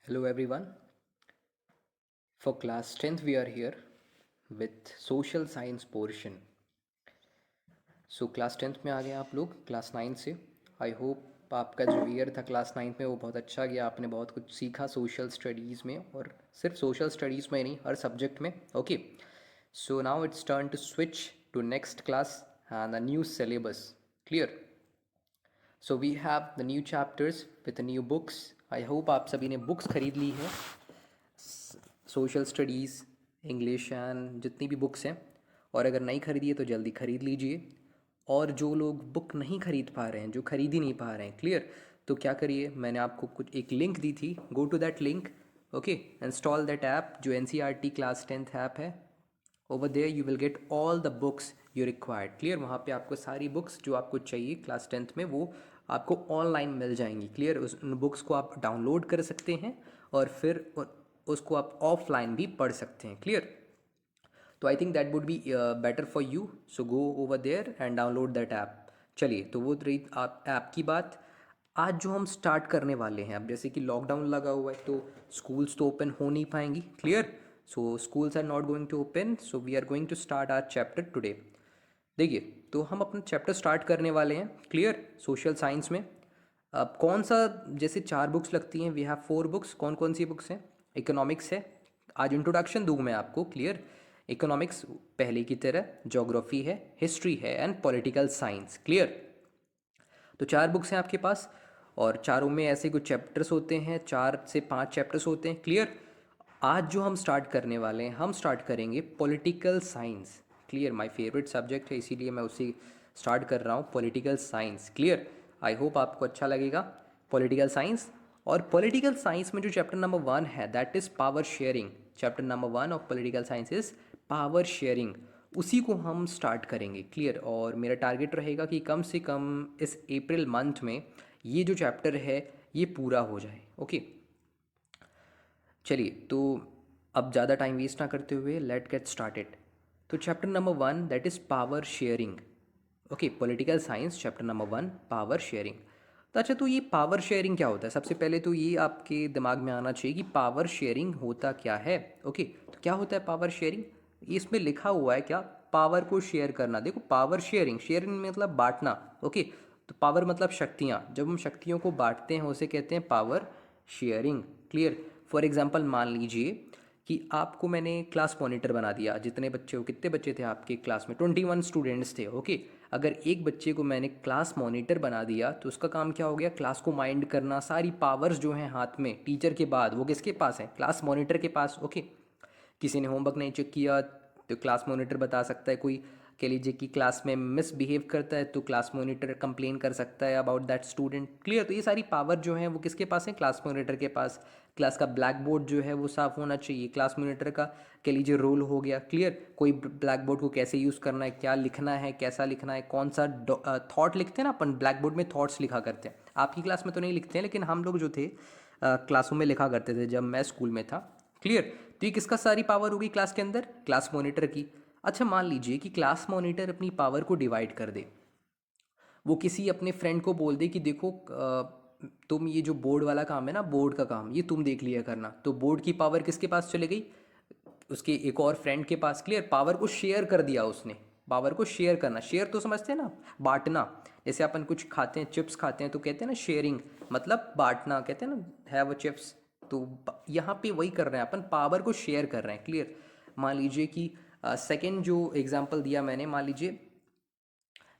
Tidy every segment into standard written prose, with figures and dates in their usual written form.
Hello everyone. For class 10th we are here with social science portion. So class 10th में आ गए आप लोग class 9 से। I hope आपका जो ईयर था क्लास 9 में वो बहुत अच्छा गया, आपने बहुत कुछ सीखा सोशल स्टडीज़ में, और सिर्फ सोशल स्टडीज़ में नहीं, हर सब्जेक्ट में। Okay, so now it's turn to switch to next class and a new syllabus. Clear? So we have the new chapters with new books. I hope आप सभी ने बुक्स खरीद ली है, सोशल स्टडीज़, इंग्लिश एंड जितनी भी books हैं। और अगर नहीं खरीदी है तो जल्दी ख़रीद लीजिए। और जो लोग बुक नहीं खरीद पा रहे हैं, जो खरीद ही नहीं पा रहे हैं, क्लियर, तो क्या करिए, मैंने आपको कुछ एक लिंक दी थी, go to that link. Okay, install that app जो NCERT क्लास 10th ऐप है। Over there you will get all the books you required. Clear? वहाँ पे आपको सारी बुक्स जो आपको चाहिए क्लास 10th में वो आपको ऑनलाइन मिल जाएंगी। क्लियर? उन बुक्स को आप डाउनलोड कर सकते हैं और फिर उसको आप ऑफलाइन भी पढ़ सकते हैं। क्लियर? तो I think that would be better for you, so go over there and download that app. चलिए, तो वो रही आप ऐप की बात। आज जो हम स्टार्ट करने वाले हैं, अब जैसे कि लॉकडाउन लगा हुआ है तो स्कूल्स तो ओपन हो नहीं पाएंगी। Clear? So schools are not going to open, so we are going to start our chapter today. देखिए, तो हम अपना चैप्टर स्टार्ट करने वाले हैं। क्लियर? सोशल साइंस में अब कौन सा, जैसे 4 बुक्स लगती हैं, वी हैव 4 बुक्स। कौन कौन सी बुक्स हैं? इकोनॉमिक्स है, आज इंट्रोडक्शन दूँ मैं आपको। क्लियर? इकोनॉमिक्स पहले की तरह, ज्योग्राफी है, हिस्ट्री है एंड पॉलिटिकल साइंस। क्लियर? तो 4 बुक्स हैं आपके पास, और चारों में ऐसे कुछ चैप्टर्स होते हैं, 4 से 5 चैप्टर्स होते हैं। क्लियर? आज जो हम स्टार्ट करने वाले हैं, हम स्टार्ट करेंगे political science. Clear? My favourite subject है, इसीलिए मैं उसी स्टार्ट कर रहा हूँ, political science. Clear? I hope आपको अच्छा लगेगा पॉलिटिकल साइंस। और पॉलिटिकल साइंस में जो चैप्टर नंबर 1 है that is power sharing. Chapter number 1 of political science is power sharing. उसी को हम स्टार्ट करेंगे। क्लियर? और मेरा टारगेट रहेगा कि कम से कम इस अप्रैल मंथ में ये जो चैप्टर है ये पूरा हो जाए। ओके, चलिए, तो अब ज़्यादा टाइम वेस्ट ना करते हुए लेट गेट स्टार्टेड। तो chapter number 1 that is power sharing. Okay, political science chapter number 1 power sharing. तो अच्छा, तो ये पावर शेयरिंग क्या होता है? सबसे पहले तो ये आपके दिमाग में आना चाहिए कि पावर शेयरिंग होता क्या है। ओके, तो क्या होता है पावर शेयरिंग? इसमें लिखा हुआ है क्या? पावर को शेयर करना। देखो, पावर शेयरिंग, शेयरिंग मतलब बांटना। ओके, तो पावर मतलब शक्तियाँ, जब हम शक्तियों को बांटते हैं उसे कहते हैं power sharing. Clear? For example मान लीजिए कि आपको मैंने क्लास मॉनिटर बना दिया। जितने बच्चे हो, कितने बच्चे थे आपके क्लास में? 21 स्टूडेंट्स थे। ओके, अगर एक बच्चे को मैंने क्लास मॉनिटर बना दिया तो उसका काम क्या हो गया? क्लास को माइंड करना। सारी पावर्स जो हैं हाथ में टीचर के बाद वो किसके पास है? क्लास मॉनिटर के पास। ओके, किसी ने होमवर्क नहीं चेक किया तो क्लास मॉनिटर बता सकता है। कोई कह लीजिए कि क्लास में मिसबिहेव करता है तो क्लास मॉनिटर कंप्लेन कर सकता है अबाउट दैट स्टूडेंट। क्लियर? तो ये सारी पावर जो है वो किसके पास है? क्लास मॉनिटर के पास। क्लास का ब्लैक बोर्ड जो है वो साफ़ होना चाहिए, क्लास मॉनिटर का कह लीजिए रोल हो गया। क्लियर? कोई ब्लैक बोर्ड को कैसे यूज़ करना है, क्या लिखना है, कैसा लिखना है, कौन सा थॉट लिखते हैं ना अपन, ब्लैक बोर्ड में थॉट्स लिखा करते हैं। आपकी क्लास में तो नहीं लिखते हैं, लेकिन हम लोग जो थे क्लासों में लिखा करते थे जब मैं स्कूल में था। क्लियर? तो ये किसका सारी पावर होगी क्लास के अंदर? क्लास मॉनिटर की। अच्छा, मान लीजिए कि क्लास मॉनिटर अपनी पावर को डिवाइड कर दे। वो किसी अपने फ्रेंड को बोल दे कि देखो, तुम ये जो बोर्ड वाला काम है ना, बोर्ड का काम, ये तुम देख लिया करना। तो बोर्ड की पावर किसके पास चले गई? उसके एक और फ्रेंड के पास। क्लियर? पावर को शेयर कर दिया उसने। पावर को शेयर करना, शेयर तो समझते हैं ना, बांटना। जैसे अपन कुछ खाते हैं, चिप्स खाते हैं तो कहते हैं ना शेयरिंग, मतलब बांटना, कहते हैं ना हैव अ चिप्स। तो यहाँ पे वही कर रहे हैं अपन, पावर को शेयर कर रहे हैं। क्लियर? मान लीजिए कि सेकंड जो एग्जांपल दिया मैंने, मान लीजिए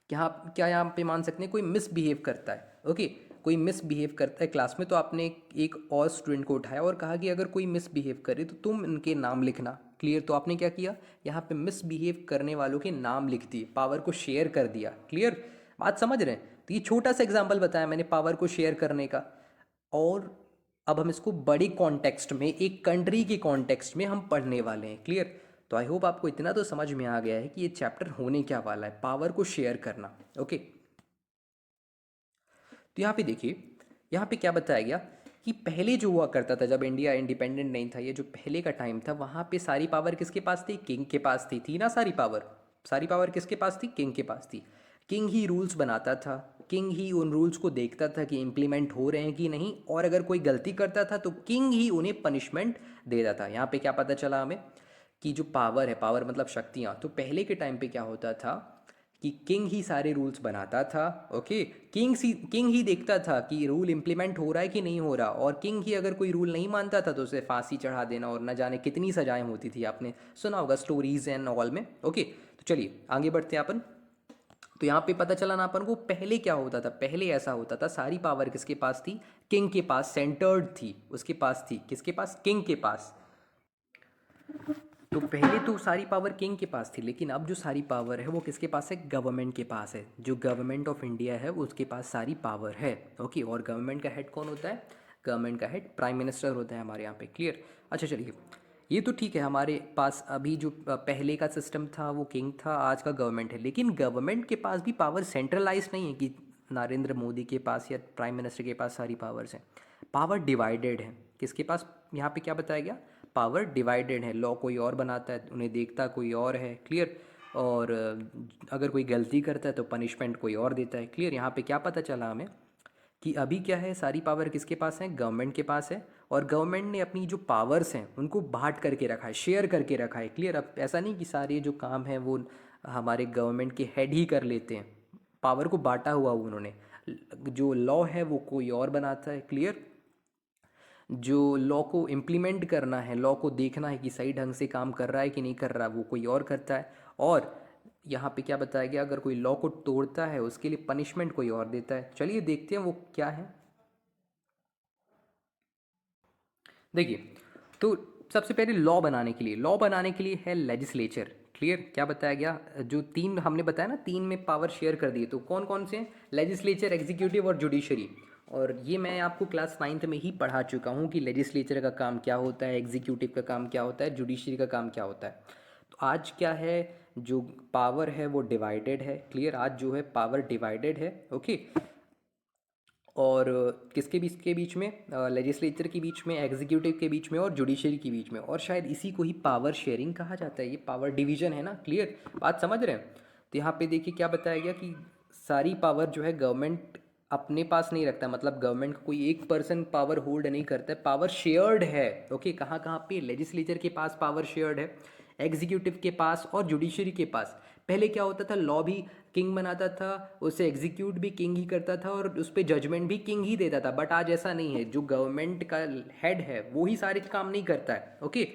क्या क्या यहाँ पे मान सकते हैं कोई मिसबिहेव करता है। ओके, कोई मिसबिहेव करता है क्लास में, तो आपने एक और स्टूडेंट को उठाया और कहा कि अगर कोई मिसबिहेव करे तो तुम इनके नाम लिखना। क्लियर? तो आपने क्या किया? यहाँ पे मिसबिहेव करने वालों के नाम लिख दिए, पावर को शेयर कर दिया। क्लियर? बात समझ रहे हैं? तो ये छोटा सा एग्जाम्पल बताया मैंने पावर को शेयर करने का। और अब हम इसको बड़ी कॉन्टेक्स्ट में, एक कंट्री के कॉन्टेक्स्ट में हम पढ़ने वाले हैं। क्लियर? तो आई होप आपको इतना तो समझ में आ गया है कि ये चैप्टर होने क्या वाला है, पावर को शेयर करना। ओके, तो यहाँ पे देखिए, यहाँ पे क्या बताया गया कि पहले जो हुआ करता था जब इंडिया इंडिपेंडेंट नहीं था, ये जो पहले का टाइम था, वहाँ पे सारी पावर किसके पास थी? किंग के पास थी ना सारी पावर। सारी पावर किसके पास थी? किंग के पास थी। किंग ही रूल्स बनाता था। किंग ही उन रूल्स को देखता था कि इम्प्लीमेंट हो रहे हैं कि नहीं, और अगर कोई गलती करता था तो किंग ही उन्हें पनिशमेंट देता था। यहाँ पे क्या पता चला हमें कि जो पावर है, पावर मतलब शक्तियाँ, तो पहले के टाइम पे क्या होता था कि किंग ही सारे रूल्स बनाता था। ओके, किंग ही देखता था कि रूल इम्प्लीमेंट हो रहा है कि नहीं हो रहा, और किंग ही अगर कोई रूल नहीं मानता था तो उसे फांसी चढ़ा देना, और न जाने कितनी सजाएं होती थी, आपने सुना होगा स्टोरीज एंड ऑल में। ओके, तो चलिए आगे बढ़ते हैं अपन। तो यहाँ पे पता चला ना अपन को पहले क्या होता था। पहले ऐसा होता था, सारी पावर किसके पास थी? किंग के पास सेंटर्ड थी, उसके पास थी, किसके पास? किंग के पास। तो पहले तो सारी पावर किंग के पास थी, लेकिन अब जो सारी पावर है वो किसके पास है? गवर्नमेंट के पास है। जो गवर्नमेंट ऑफ इंडिया है उसके पास सारी पावर है। ओके, और गवर्नमेंट का हेड कौन होता है? गवर्नमेंट का हेड प्राइम मिनिस्टर होता है हमारे यहाँ पे। क्लियर? अच्छा चलिए, ये तो ठीक है, हमारे पास अभी जो पहले का सिस्टम था वो किंग था, आज का गवर्नमेंट है। लेकिन गवर्नमेंट के पास भी पावर सेंट्रलाइज नहीं है कि नरेंद्र मोदी के पास या प्राइम मिनिस्टर के पास सारी पावर्स हैं। पावर डिवाइडेड है। किसके पास? यहाँ पे क्या बताया गया? पावर डिवाइडेड है। लॉ कोई और बनाता है, उन्हें देखता कोई और है। क्लियर? और अगर कोई गलती करता है तो पनिशमेंट कोई और देता है। क्लियर? यहाँ पे क्या पता चला हमें कि अभी क्या है, सारी पावर किसके पास है? गवर्नमेंट के पास है। और गवर्नमेंट ने अपनी जो पावर्स हैं उनको बांट करके रखा है, शेयर करके रखा है। क्लियर? अब ऐसा नहीं कि सारे जो काम हैं वो हमारे गवर्नमेंट के हेड ही कर लेते हैं। पावर को बांटा हुआ उन्होंने। जो लॉ है वो कोई और बनाता है। क्लियर? जो लॉ को इम्प्लीमेंट करना है, लॉ को देखना है कि सही ढंग से काम कर रहा है कि नहीं कर रहा, वो कोई और करता है। और यहाँ पे क्या बताया गया, अगर कोई लॉ को तोड़ता है उसके लिए पनिशमेंट कोई और देता है। चलिए देखते हैं वो क्या है। देखिए, तो सबसे पहले लॉ बनाने के लिए है लेजिस्लेचर। क्लियर? क्या बताया गया? जो तीन हमने बताया ना, तीन में पावर शेयर कर दिए, तो कौन कौन से हैं? लेजिस्लेचर, एग्जीक्यूटिव और जुडिशरी। और ये मैं आपको क्लास 9th में ही पढ़ा चुका हूँ कि लेजिस्लेचर का काम क्या होता है, एग्जीक्यूटिव का काम क्या होता है, जुडिशरी का काम क्या होता है। तो आज क्या है, जो पावर है वो डिवाइडेड है। क्लियर? आज जो है पावर डिवाइडेड है। ओके, और किसके बीच के बीच में? लेजिस्लेचर के बीच में, एग्जीक्यूटिव के बीच में और जुडिशरी के बीच में। और शायद इसी को ही पावर शेयरिंग कहा जाता है। ये पावर डिवीजन है ना। क्लियर? बात समझ रहे हैं? तो यहाँ पे देखिए क्या बताया गया कि सारी पावर जो है गवर्नमेंट अपने पास नहीं रखता, मतलब गवर्नमेंट का कोई एक पर्सन पावर होल्ड नहीं करता है, पावर शेयर्ड है। ओके, कहाँ कहाँ पे? लेजिस्लेचर के पास पावर शेयर्ड है, एग्जीक्यूटिव के पास और जुडिशरी के पास। पहले क्या होता था, लॉ भी किंग बनाता था, उसे एग्जीक्यूट भी किंग ही करता था, और उस पर जजमेंट भी किंग ही देता था। बट आज ऐसा नहीं है, जो गवर्नमेंट का हेड है वो ही सारे काम नहीं करता है। ओके,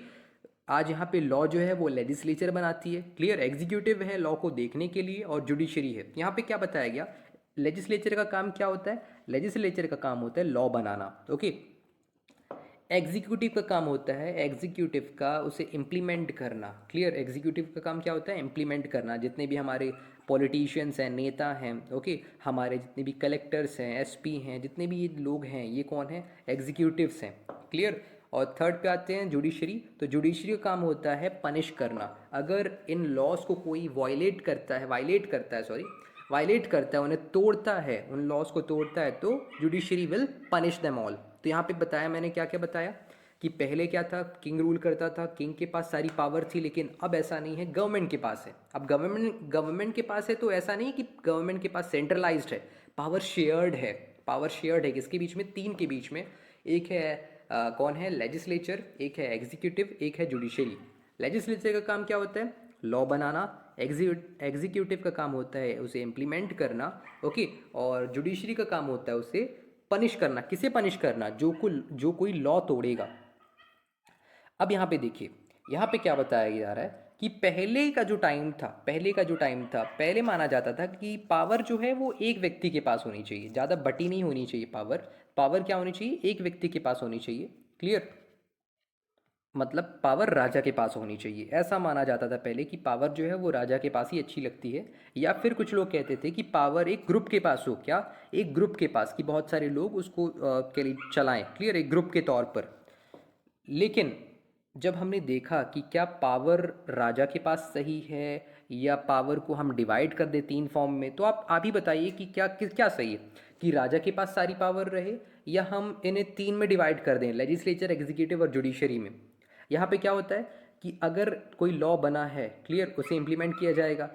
आज यहाँ पे लॉ जो है वो लेजिस्लेचर बनाती है। क्लियर? एग्जीक्यूटिव है लॉ को देखने के लिए, और जुडिशरी है। यहाँ पे क्या बताया गया, लेजिस्लेचर का काम क्या होता है? लेजिस्लेचर का काम होता है लॉ बनाना। ओके, एग्जीक्यूटिव का काम होता है, एग्जीक्यूटिव का उसे इम्प्लीमेंट करना। क्लियर? एग्जीक्यूटिव का काम क्या होता है? इम्प्लीमेंट करना। जितने भी हमारे पॉलिटिशियंस हैं, नेता हैं, ओके, हमारे जितने भी कलेक्टर्स हैं, एसपी हैं, जितने भी ये लोग हैं, ये कौन है? एग्जीक्यूटिव्स हैं। क्लियर? और थर्ड पे आते हैं जुडिशरी। तो जुडिशरी का काम होता है पनिश करना। अगर इन लॉज को कोई वायलेट करता है, उन्हें तोड़ता है, उन लॉज को तोड़ता है, तो judiciary will punish them all. तो यहाँ पे बताया मैंने, क्या क्या बताया कि पहले क्या था, किंग रूल करता था, किंग के पास सारी पावर थी, लेकिन अब ऐसा नहीं है, गवर्नमेंट के पास है। अब गवर्नमेंट के पास है, तो ऐसा नहीं कि गवर्नमेंट के पास सेंट्रलाइज्ड है, पावर शेयर्ड है। पावर शेयर्ड है किसके बीच में? तीन के बीच में। एक है कौन है? लेजिस्लेचर, एक है एग्जीक्यूटिव, एक है जुडिशरी। लेजिस्लेचर का काम क्या होता है? लॉ बनाना। एग्जीक्यूटिव का काम होता है उसे इम्प्लीमेंट करना। ओके, और जुडिशरी का काम होता है उसे पनिश करना। किसे पनिश करना? जो कोई लॉ तोड़ेगा। अब यहाँ पे देखिए, यहाँ पे क्या बताया जा रहा है कि पहले माना जाता था कि पावर जो है वो एक व्यक्ति के पास होनी चाहिए, ज़्यादा बटी नहीं होनी चाहिए पावर। पावर क्या होनी चाहिए? एक व्यक्ति के पास होनी चाहिए। क्लियर? मतलब पावर राजा के पास होनी चाहिए, ऐसा माना जाता था पहले कि पावर जो है वो राजा के पास ही अच्छी लगती है। या फिर कुछ लोग कहते थे कि पावर एक ग्रुप के पास हो। क्या? एक ग्रुप के पास, कि बहुत सारे लोग उसको के लिए चलाएं। क्लियर? एक ग्रुप के तौर पर। लेकिन जब हमने देखा कि क्या पावर राजा के पास सही है, या पावर को हम डिवाइड कर दे तीन फॉर्म में, तो आप ही बताइए कि क्या सही है, कि राजा के पास सारी पावर रहे, या हम इन्हें तीन में डिवाइड कर दें, लेजिस्लेचर, एग्जीक्यूटिव और जुडिशरी में। यहाँ पे क्या होता है कि अगर कोई लॉ बना है, क्लियर, उसे इम्प्लीमेंट किया जाएगा।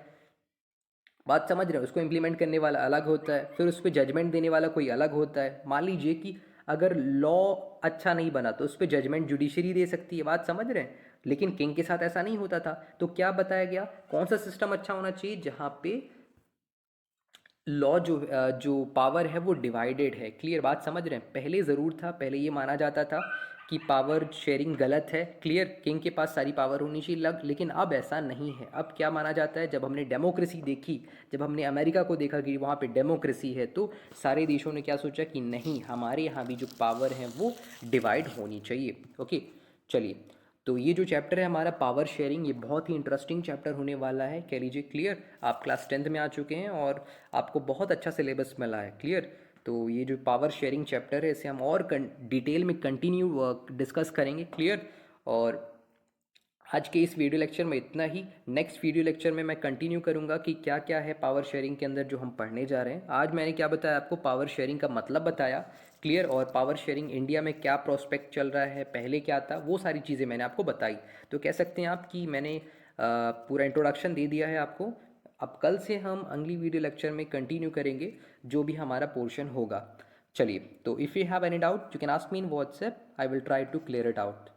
बात समझ रहे हो? उसको इम्प्लीमेंट करने वाला अलग होता है, फिर उस पर जजमेंट देने वाला कोई अलग होता है। मान लीजिए कि अगर लॉ अच्छा नहीं बना तो उस पर जजमेंट जुडिशरी दे सकती है। बात समझ रहे हैं? लेकिन किंग के साथ ऐसा नहीं होता था। तो क्या बताया गया, कौन सा सिस्टम अच्छा होना चाहिए? जहाँ पे लॉ जो पावर है वो डिवाइडेड है। क्लियर? बात समझ रहे हैं? पहले ज़रूर था, पहले ये माना जाता था कि पावर शेयरिंग गलत है। क्लियर? किंग के पास सारी पावर होनी चाहिए लेकिन अब ऐसा नहीं है। अब क्या माना जाता है, जब हमने डेमोक्रेसी देखी, जब हमने अमेरिका को देखा कि वहाँ पे डेमोक्रेसी है, तो सारे देशों ने क्या सोचा कि नहीं, हमारे यहाँ भी जो पावर है वो डिवाइड होनी चाहिए। ओके, चलिए। तो ये जो चैप्टर है हमारा पावर शेयरिंग, ये बहुत ही इंटरेस्टिंग चैप्टर होने वाला है, कह लीजिए। क्लियर? आप क्लास 10th में आ चुके हैं और आपको बहुत अच्छा सिलेबस मिला है। क्लियर? तो ये जो पावर शेयरिंग चैप्टर है, इसे हम और डिटेल में कंटिन्यू डिस्कस करेंगे। क्लियर? और आज के इस वीडियो लेक्चर में इतना ही। नेक्स्ट वीडियो लेक्चर में मैं कंटिन्यू करूंगा कि क्या क्या है पावर शेयरिंग के अंदर जो हम पढ़ने जा रहे हैं। आज मैंने क्या बताया आपको, पावर शेयरिंग का मतलब बताया। क्लियर? और पावर शेयरिंग इंडिया में क्या प्रोस्पेक्ट चल रहा है, पहले क्या था, वो सारी चीज़ें मैंने आपको बताई। तो कह सकते हैं आप कि मैंने पूरा इंट्रोडक्शन दे दिया है आपको। अब कल से हम अगली वीडियो लेक्चर में कंटिन्यू करेंगे जो भी हमारा पोर्शन होगा। चलिए, तो if you have any doubt you can ask me in WhatsApp, I will try to clear it out.